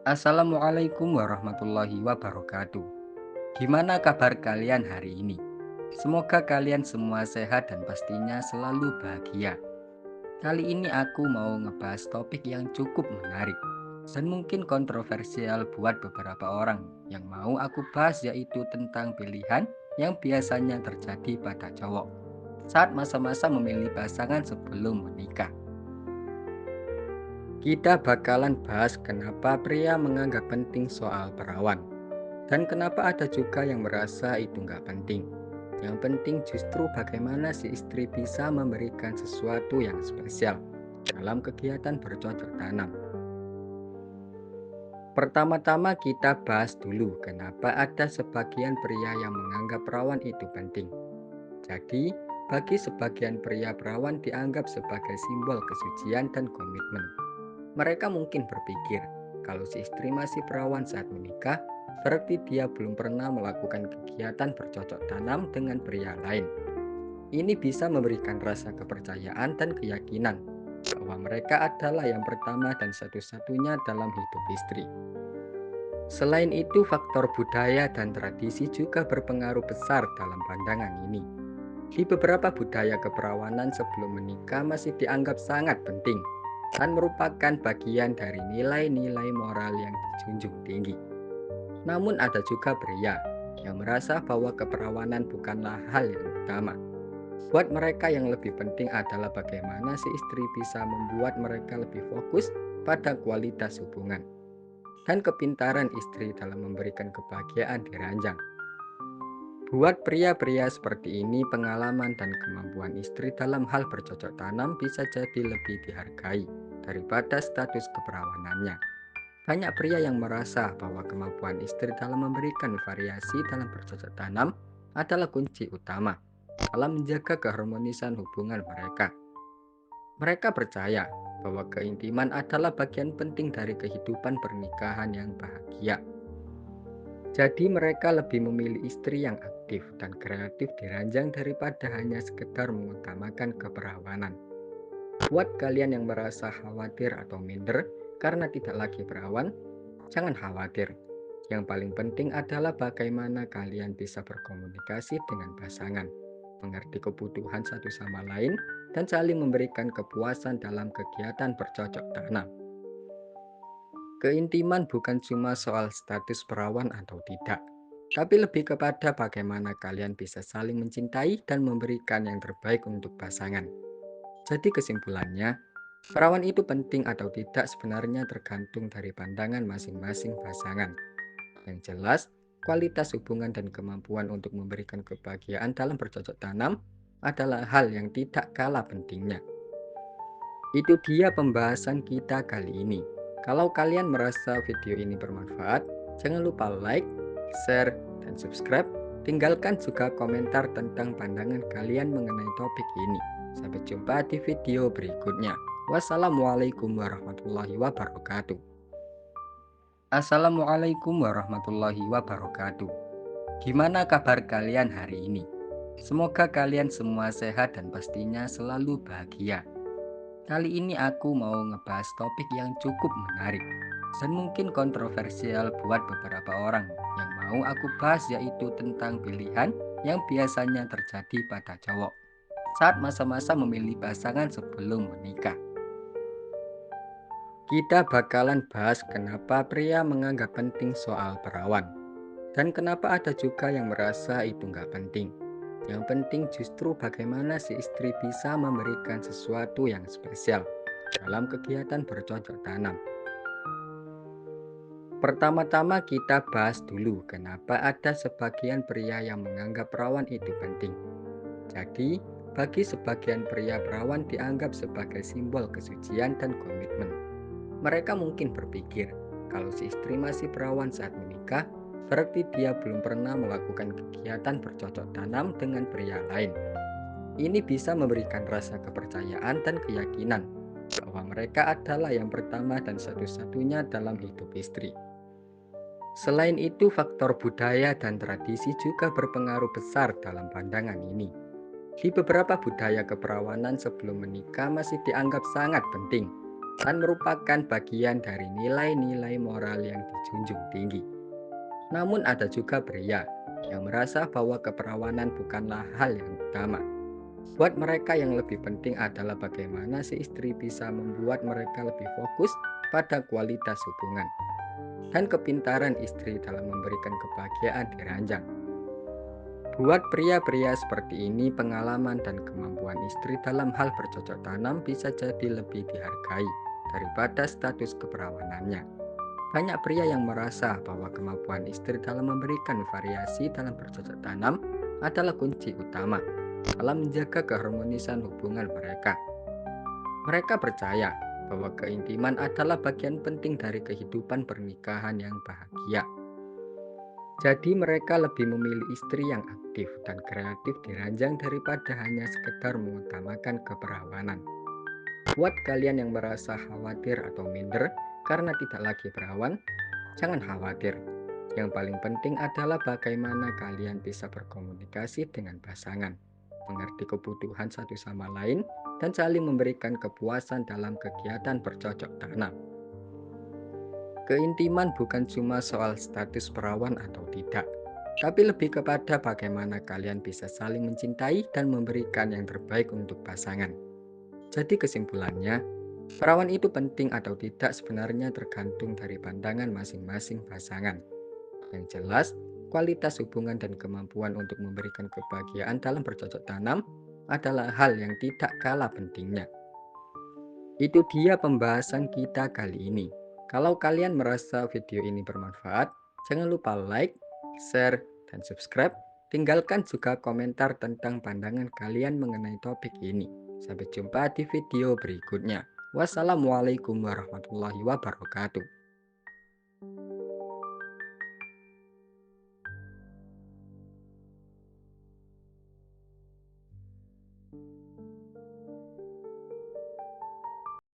Assalamualaikum warahmatullahi wabarakatuh. Gimana kabar kalian hari ini? Semoga kalian semua sehat dan pastinya selalu bahagia. Kali ini aku mau ngebahas topik yang cukup menarik dan mungkin kontroversial buat beberapa orang. Yang mau aku bahas yaitu tentang pilihan yang biasanya terjadi pada cowok saat masa-masa memilih pasangan sebelum menikah. Kita bakalan bahas kenapa pria menganggap penting soal perawan. Dan kenapa ada juga yang merasa itu nggak penting. Yang penting justru bagaimana si istri bisa memberikan sesuatu yang spesial dalam kegiatan bercocok tanam. Pertama-tama kita bahas dulu kenapa ada sebagian pria yang menganggap perawan itu penting. Jadi, bagi sebagian pria perawan dianggap sebagai simbol kesucian dan komitmen. Mereka mungkin berpikir, kalau si istri masih perawan saat menikah, berarti dia belum pernah melakukan kegiatan bercocok tanam dengan pria lain. Ini bisa memberikan rasa kepercayaan dan keyakinan bahwa mereka adalah yang pertama dan satu-satunya dalam hidup istri. Selain itu, faktor budaya dan tradisi juga berpengaruh besar dalam pandangan ini. Di beberapa budaya keperawanan sebelum menikah masih dianggap sangat penting dan merupakan bagian dari nilai-nilai moral yang dijunjung tinggi. Namun ada juga pria yang merasa bahwa keperawanan bukanlah hal yang utama. Buat mereka yang lebih penting adalah bagaimana si istri bisa membuat mereka lebih fokus pada kualitas hubungan dan kepintaran istri dalam memberikan kebahagiaan diranjang. Buat pria-pria seperti ini, pengalaman dan kemampuan istri dalam hal bercocok tanam bisa jadi lebih dihargai daripada status keperawanannya. Banyak pria yang merasa bahwa kemampuan istri dalam memberikan variasi dalam bercocok tanam adalah kunci utama dalam menjaga keharmonisan hubungan mereka. Mereka percaya bahwa keintiman adalah bagian penting dari kehidupan pernikahan yang bahagia. Jadi mereka lebih memilih istri yang aktif dan kreatif diranjang daripada hanya sekedar mengutamakan keperawanan. Buat kalian yang merasa khawatir atau minder karena tidak lagi perawan, jangan khawatir. Yang paling penting adalah bagaimana kalian bisa berkomunikasi dengan pasangan, mengerti kebutuhan satu sama lain, dan saling memberikan kepuasan dalam kegiatan bercocok tanam. Keintiman bukan cuma soal status perawan atau tidak, tapi lebih kepada bagaimana kalian bisa saling mencintai dan memberikan yang terbaik untuk pasangan. Jadi kesimpulannya, perawan itu penting atau tidak sebenarnya tergantung dari pandangan masing-masing pasangan. Yang jelas, kualitas hubungan dan kemampuan untuk memberikan kebahagiaan dalam bercocok tanam adalah hal yang tidak kalah pentingnya. Itu dia pembahasan kita kali ini. Kalau kalian merasa video ini bermanfaat, jangan lupa like, share, dan subscribe. Tinggalkan juga komentar tentang pandangan kalian mengenai topik ini. Sampai jumpa di video berikutnya. Wassalamualaikum warahmatullahi wabarakatuh. Assalamualaikum warahmatullahi wabarakatuh. Gimana kabar kalian hari ini? Semoga kalian semua sehat dan pastinya selalu bahagia. Kali ini aku mau ngebahas topik yang cukup menarik dan mungkin kontroversial buat beberapa orang. Yang mau aku bahas yaitu tentang pilihan yang biasanya terjadi pada cowok saat masa-masa memilih pasangan sebelum menikah. Kita bakalan bahas kenapa pria menganggap penting soal perawan dan kenapa ada juga yang merasa itu nggak penting. Yang penting justru bagaimana si istri bisa memberikan sesuatu yang spesial dalam kegiatan bercocok tanam. Pertama-tama kita bahas dulu kenapa ada sebagian pria yang menganggap perawan itu penting. Jadi, bagi sebagian pria perawan dianggap sebagai simbol kesucian dan komitmen. Mereka mungkin berpikir, kalau si istri masih perawan saat menikah, berarti dia belum pernah melakukan kegiatan bercocok tanam dengan pria lain. Ini bisa memberikan rasa kepercayaan dan keyakinan bahwa mereka adalah yang pertama dan satu-satunya dalam hidup istri. Selain itu, faktor budaya dan tradisi juga berpengaruh besar dalam pandangan ini. Di beberapa budaya keperawanan sebelum menikah masih dianggap sangat penting dan merupakan bagian dari nilai-nilai moral yang dijunjung tinggi. Namun ada juga pria yang merasa bahwa keperawanan bukanlah hal yang utama. Buat mereka yang lebih penting adalah bagaimana si istri bisa membuat mereka lebih fokus pada kualitas hubungan dan kepintaran istri dalam memberikan kebahagiaan diranjang. Buat pria-pria seperti ini, pengalaman dan kemampuan istri dalam hal bercocok tanam bisa jadi lebih dihargai daripada status keperawanannya. Banyak pria yang merasa bahwa kemampuan istri dalam memberikan variasi dalam bercocok tanam adalah kunci utama dalam menjaga keharmonisan hubungan mereka. Mereka percaya bahwa keintiman adalah bagian penting dari kehidupan pernikahan yang bahagia. Jadi mereka lebih memilih istri yang aktif dan kreatif di ranjang daripada hanya sekedar mengutamakan keperawanan. Buat kalian yang merasa khawatir atau minder karena tidak lagi perawan, jangan khawatir. Yang paling penting adalah bagaimana kalian bisa berkomunikasi dengan pasangan, mengerti kebutuhan satu sama lain, dan saling memberikan kepuasan dalam kegiatan bercocok tanam. Keintiman bukan cuma soal status perawan atau tidak, tapi lebih kepada bagaimana kalian bisa saling mencintai dan memberikan yang terbaik untuk pasangan. Jadi kesimpulannya, perawan itu penting atau tidak sebenarnya tergantung dari pandangan masing-masing pasangan. Yang jelas, kualitas hubungan dan kemampuan untuk memberikan kebahagiaan dalam bercocok tanam adalah hal yang tidak kalah pentingnya. Itu dia pembahasan kita kali ini. Kalau kalian merasa video ini bermanfaat, jangan lupa like, share, dan subscribe. Tinggalkan juga komentar tentang pandangan kalian mengenai topik ini. Sampai jumpa di video berikutnya. Wassalamualaikum warahmatullahi wabarakatuh.